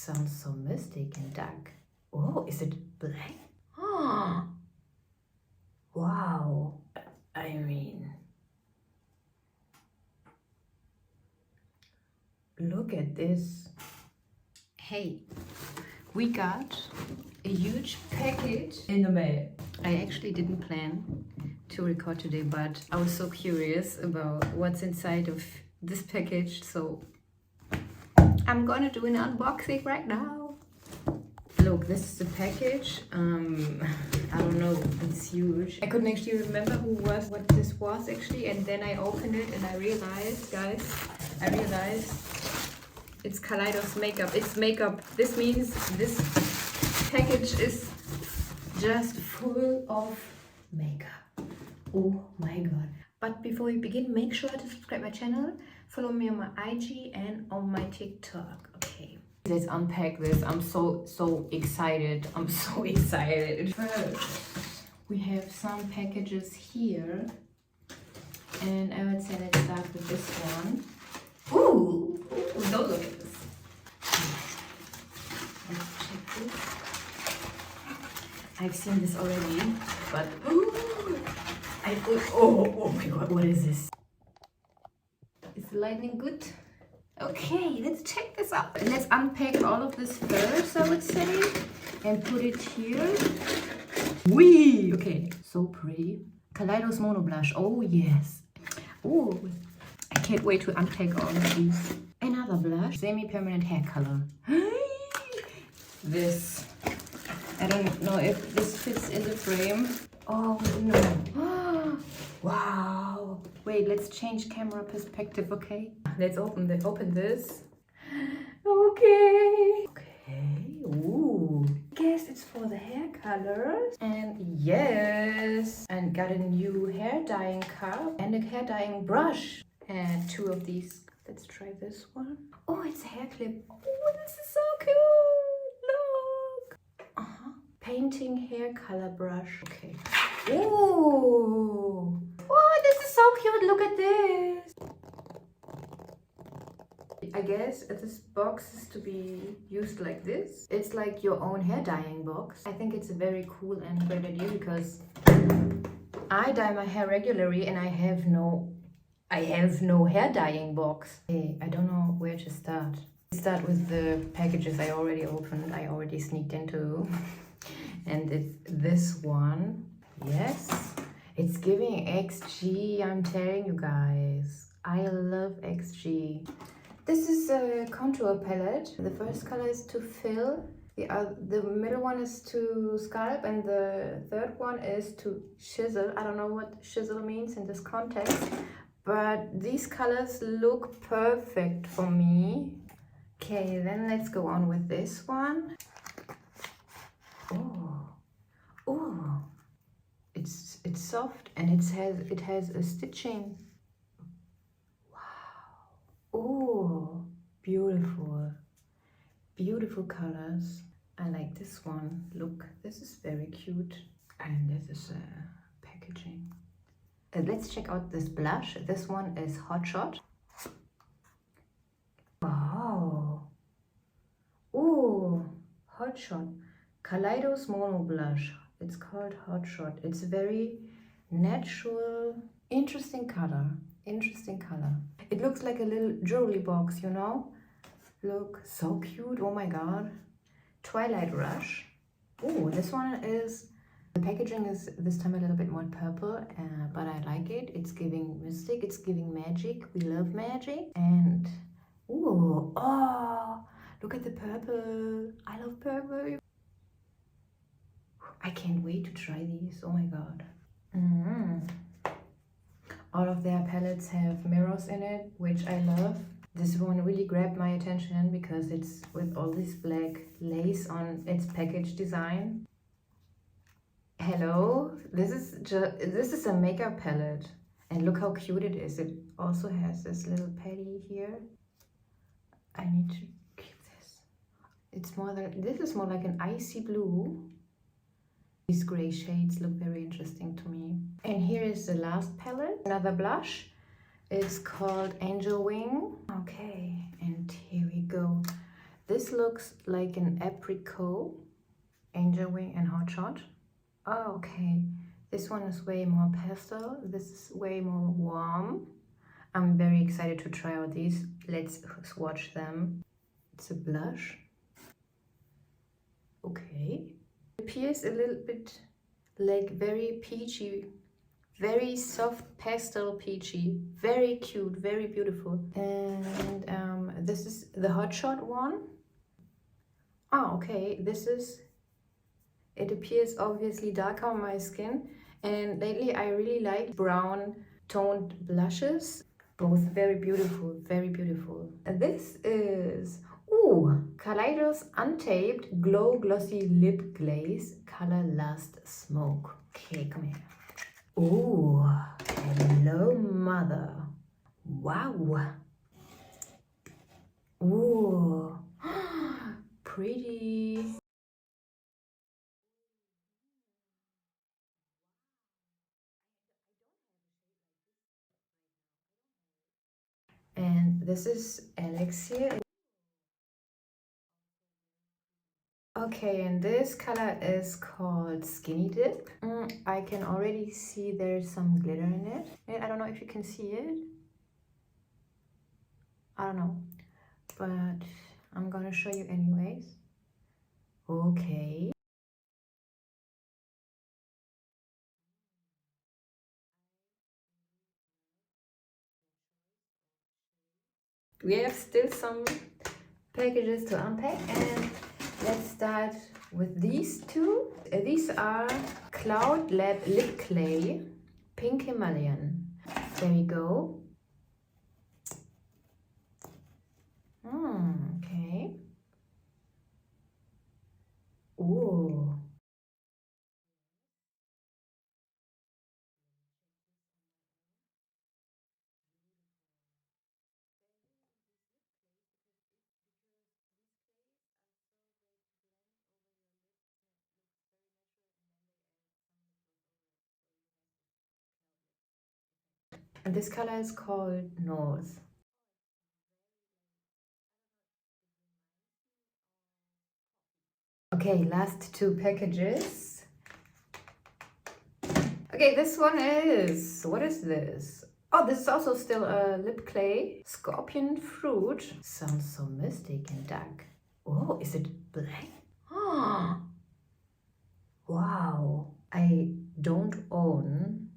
Sounds so mystic and dark. Oh, is it black? Oh, wow. I mean, look at this. Hey, we got a huge package in the mail. I actually didn't plan to record today, but I was so curious about what's inside of this package, so I'm gonna do an unboxing right now. Look, this is the package. I don't know, it's huge. I couldn't actually remember what this was actually, and then I opened it and I realized, guys, it's Kaleidos Makeup. It's makeup. This means this package is just full of makeup. Oh my god. But before we begin, make sure to subscribe my channel, follow me on my IG and on my TikTok. Okay, let's unpack this. I'm so excited. I'm so excited. First, we have some packages here, and I would say let's start with this one. Ooh, don't look at this. Let's check this. I've seen this already, but oh my god, what is this? Is the lighting good? Okay, let's check this out. Let's unpack all of this first, I would say, and put it here. Wee! Okay, so pretty. Kaleidos Mono Blush. Oh yes. Oh, I can't wait to unpack all of these. Another blush, semi-permanent hair color. This, I don't know if this fits in the frame. Oh no. Wow. Wait, let's change camera perspective, okay? Let's open this. Okay. Okay. Ooh. Guess it's for the hair colors. And yes. And got a new hair dyeing cup and a hair dyeing brush. And two of these. Let's try this one. Oh, it's a hair clip. Oh, this is so cute. Look. Painting hair color brush. Okay. Ooh. Oh, this is so cute. Look at this. I guess this box is to be used like this. It's like your own hair dyeing box. I think it's a very cool and great idea because I dye my hair regularly and I have no hair dyeing box. Hey, I don't know where to start. Start with the packages I already opened. I already sneaked into. And it's this one. Yes. It's giving XG, I'm telling you guys. I love XG. This is a contour palette. The first color is to fill. The middle one is to sculpt, and the third one is to chisel. I don't know what chisel means in this context, but these colors look perfect for me. Okay, then let's go on with this one. Oh, it's soft and it has a stitching. Wow. Oh, beautiful colors. I like this one. Look, this is very cute, and this is packaging. Let's check out this blush. This one is Hot Shot. Wow. Oh, Hot Shot. Kaleidos Mono Blush. It's called Hot Shot. It's very natural, interesting color. It looks like a little jewelry box, you know? Look, so cute. Oh my god. Twilight Rush. Oh, this one is, the packaging is this time a little bit more purple, but I like it. It's giving mystic, it's giving magic. We love magic. And ooh, oh, look at the purple. I love purple. I can't wait to try these. Oh my god. All of their palettes have mirrors in it, which I love. This one really grabbed my attention because it's with all this black lace on its package design. Hello, this is a makeup palette, and look how cute it is. It also has this little patty here. I need to keep this. This is more like an icy blue. These gray shades look very interesting to me. And here is the last palette, another blush. It's called Angel Wing. Okay, and here we go. This This looks like an apricot, angel wing and hot shot. Oh, okay. This one is way more pastel. This is way more warm. I'm very excited to try out these. Let's swatch them. It's a blush. Okay. It appears a little bit like very peachy, very soft pastel peachy, very cute, very beautiful. And this is the hot shot one. Oh, okay. It appears obviously darker on my skin. And lately I really like brown toned blushes. Both very beautiful, very beautiful. And this is, ooh, Kaleidos Untaped Glow Glossy Lip Glaze Color Last Smoke. Okay, come here. Ooh, hello mother. Wow. Ooh, pretty. And this is Elixir. Okay, and this color is called Skinny Dip. I can already see there's some glitter in it. I don't know if you can see it. I don't know, but I'm gonna show you anyways. Okay. We have still some packages to unpack, and let's start with these two. These are Cloud Lab Lip Clay Pink Himalayan. There we go. Okay. Ooh. And this color is called North. Okay, last two packages. Okay, this one is, what is this? Oh, this is also still a lip clay. Scorpion fruit. Sounds so mystic and dark. Oh, is it black? Oh, wow. I don't own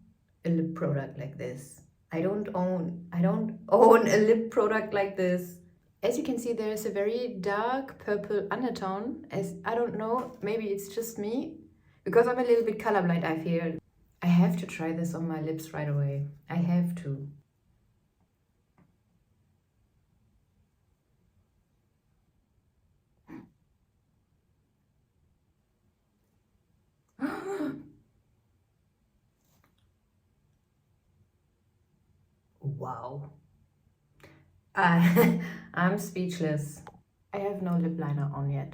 a lip product like this. I don't own a lip product like this. As you can see, there is a very dark purple undertone. As I don't know, maybe it's just me, because I'm a little bit colorblind, I feel. I have to try this on my lips right away. I have to. Wow. I'm speechless. I have no lip liner on yet.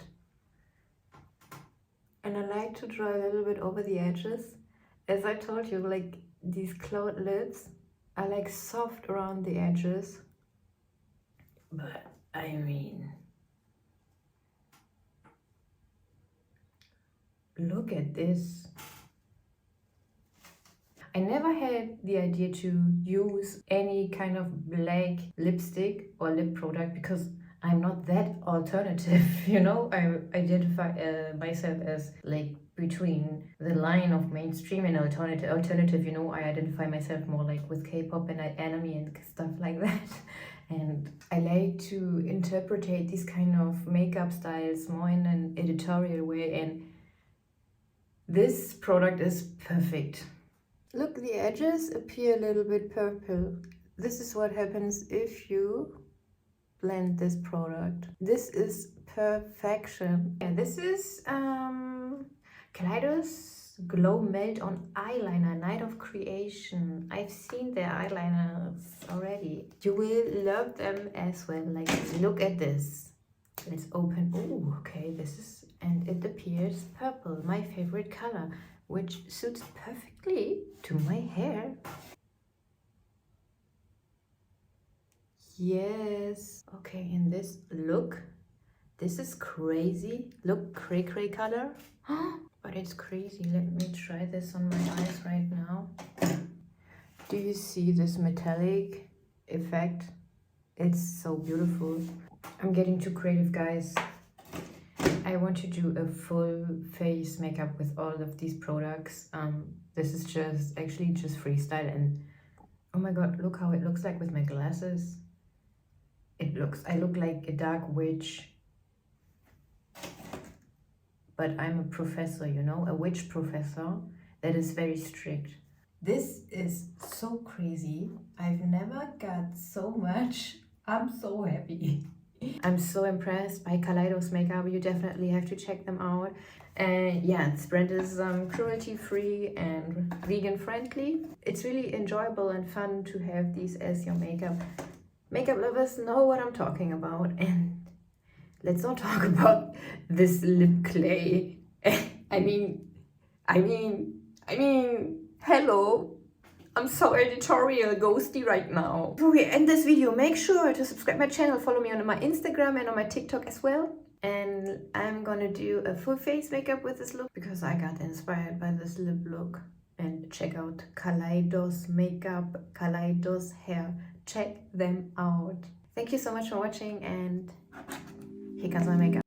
And I like to draw a little bit over the edges. As I told you, like these cloud lips are like soft around the edges. But I mean, look at this. I never had the idea to use any kind of black lipstick or lip product because I'm not that alternative, you know? I identify myself as like between the line of mainstream and alternative, you know? I identify myself more like with K-pop and anime and stuff like that. And I like to interpretate these kind of makeup styles more in an editorial way, and this product is perfect. Look, the edges appear a little bit purple. This is what happens if you blend this product. This is perfection. And this is Kaleidos Glow Melt on Eyeliner, Night of Creation. I've seen their eyeliners already. You will love them as well. Like, look at this. Let's open. Oh, okay, this is, and it appears purple, my favorite color, which suits perfectly to my hair. Yes. Okay, in this look, This is crazy. Look, cray color. But it's crazy. Let me try this on my eyes right now. Do you see this metallic effect? It's so beautiful. I'm getting too creative, guys. I want to do a full face makeup with all of these products. This is just freestyle, and oh my god, look how it looks like with my glasses. I look like a dark witch. But I'm a professor, you know, a witch professor that is very strict. This is so crazy. I've never got so much. I'm so happy. I'm so impressed by Kaleidos Makeup. You definitely have to check them out. And yeah, this brand is cruelty-free and vegan-friendly. It's really enjoyable and fun to have these as your makeup. Makeup lovers know what I'm talking about. And let's not talk about this lip clay. I mean, hello. I'm so editorial ghosty right now. Before we end this video, make sure to subscribe my channel, follow me on my Instagram and on my TikTok as well. And I'm gonna do a full face makeup with this look because I got inspired by this lip look. And check out Kaleidos Makeup, Kaleidos Hair. Check them out. Thank you so much for watching, and here comes my makeup.